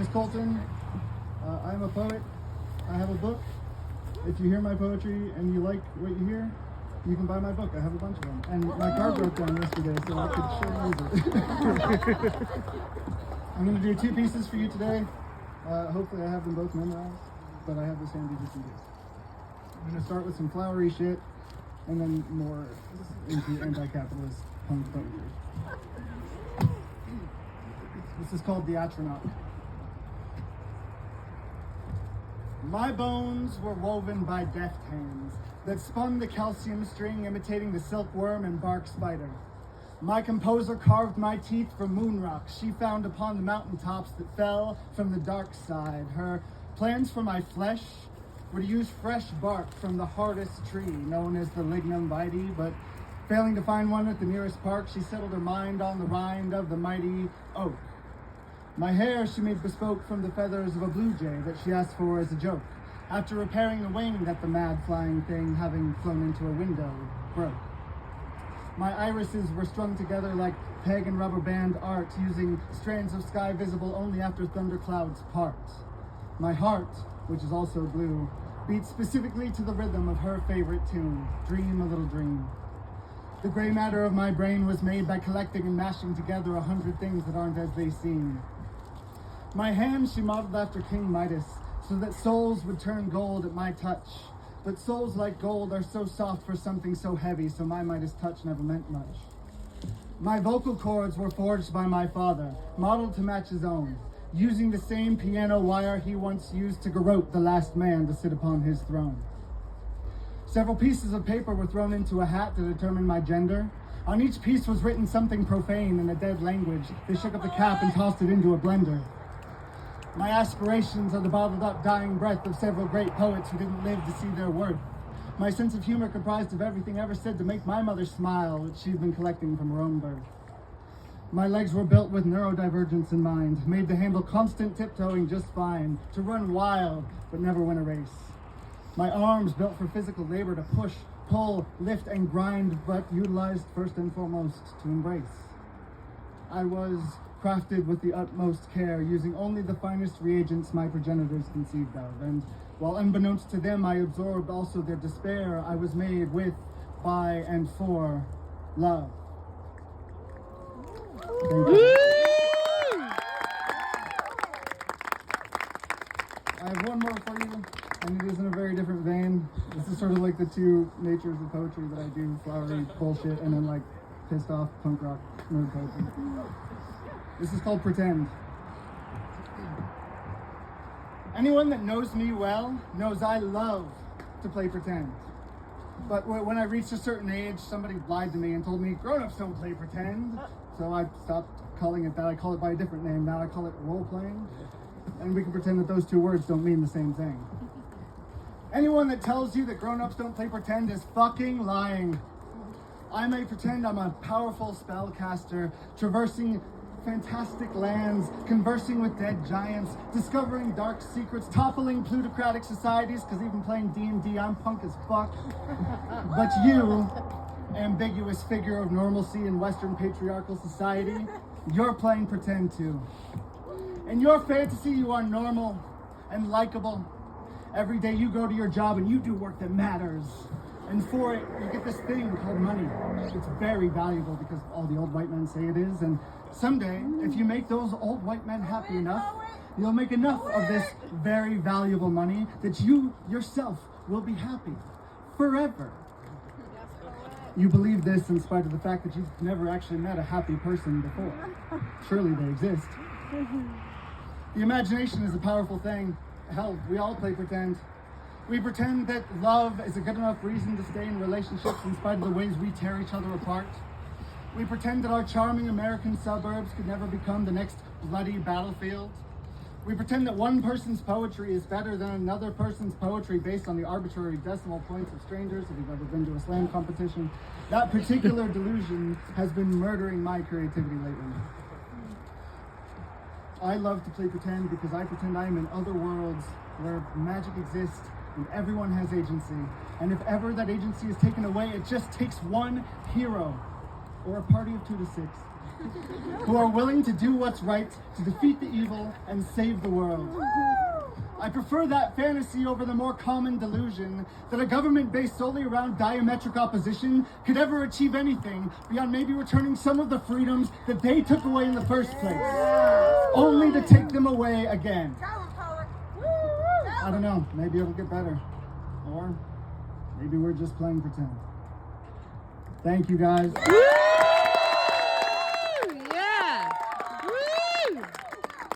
name's Colton. I'm a poet. I have a book. If you hear my poetry and you like what you hear, you can buy my book. I have a bunch of them. And my car broke down yesterday, so I could sure use it. I'm going to do 2 pieces for you today. Hopefully I have them both memorized, but I have this handy just in case. I'm going to start with some flowery shit, and then more into anti-capitalist punk poetry. This is called The Atronach. My bones were woven by deft hands that spun the calcium string imitating the silkworm and bark spider. My composer carved my teeth from moon rocks she found upon the mountaintops that fell from the dark side. Her plans for my flesh were to use fresh bark from the hardest tree, known as the lignum vitae, but failing to find one at the nearest park, she settled her mind on the rind of the mighty oak. My hair she made bespoke from the feathers of a blue jay that she asked for as a joke, after repairing the wing that the mad flying thing, having flown into a window, broke. My irises were strung together like peg and rubber band art, using strands of sky visible only after thunderclouds part. My heart, which is also blue, beats specifically to the rhythm of her favorite tune, Dream a Little Dream. The gray matter of my brain was made by collecting and mashing together 100 things that aren't as they seem. My hands she modeled after King Midas, so that souls would turn gold at my touch. But souls like gold are so soft for something so heavy, so my Midas touch never meant much. My vocal cords were forged by my father, modeled to match his own, using the same piano wire he once used to garrote the last man to sit upon his throne. Several pieces of paper were thrown into a hat to determine my gender. On each piece was written something profane in a dead language. They shook up the cap and tossed it into a blender. My aspirations are the bottled up dying breath of several great poets who didn't live to see their worth. My sense of humor comprised of everything ever said to make my mother smile, which she'd been collecting from her own birth. My legs were built with neurodivergence in mind, made to handle constant tiptoeing just fine, to run wild but never win a race. My arms built for physical labor to push, pull, lift, and grind, but utilized first and foremost to embrace. I was crafted with the utmost care, using only the finest reagents my progenitors conceived of, and while unbeknownst to them I absorbed also their despair, I was made with, by, and for love. Thank you. I have one more for you, and it is in a very different vein. This is sort of like the 2 natures of poetry that I do, flowery bullshit, and then like pissed off punk rock nerd poetry. This is called Pretend. Anyone that knows me well knows I love to play pretend. But when I reached a certain age, somebody lied to me and told me grown-ups don't play pretend. So I stopped calling it that. I call it by a different name. Now I call it role-playing. And we can pretend that those 2 words don't mean the same thing. Anyone that tells you that grown-ups don't play pretend is fucking lying. I may pretend I'm a powerful spellcaster, traversing fantastic lands, conversing with dead giants, discovering dark secrets, toppling plutocratic societies, because even playing D&D, I'm punk as fuck. But you, ambiguous figure of normalcy in Western patriarchal society, you're playing pretend too. In your fantasy, you are normal and likable. Every day you go to your job and you do work that matters. And for it, you get this thing called money. It's very valuable because all the old white men say it is. And someday, if you make those old white men happy enough, you'll make enough of this very valuable money that you yourself will be happy forever. You believe this in spite of the fact that you've never actually met a happy person before. Surely they exist. The imagination is a powerful thing. Hell, we all play pretend. We pretend that love is a good enough reason to stay in relationships in spite of the ways we tear each other apart. We pretend that our charming American suburbs could never become the next bloody battlefield. We pretend that one person's poetry is better than another person's poetry based on the arbitrary decimal points of strangers. If you've ever been to a slam competition, that particular delusion has been murdering my creativity lately. I love to play pretend because I pretend I am in other worlds where magic exists and everyone has agency. And if ever that agency is taken away, it just takes one hero or a party of 2 to 6 who are willing to do what's right to defeat the evil and save the world. I prefer that fantasy over the more common delusion that a government based solely around diametric opposition could ever achieve anything beyond maybe returning some of the freedoms that they took away in the first place, only to take them away again. I don't know, maybe it'll get better. Or maybe we're just playing pretend. Thank you guys.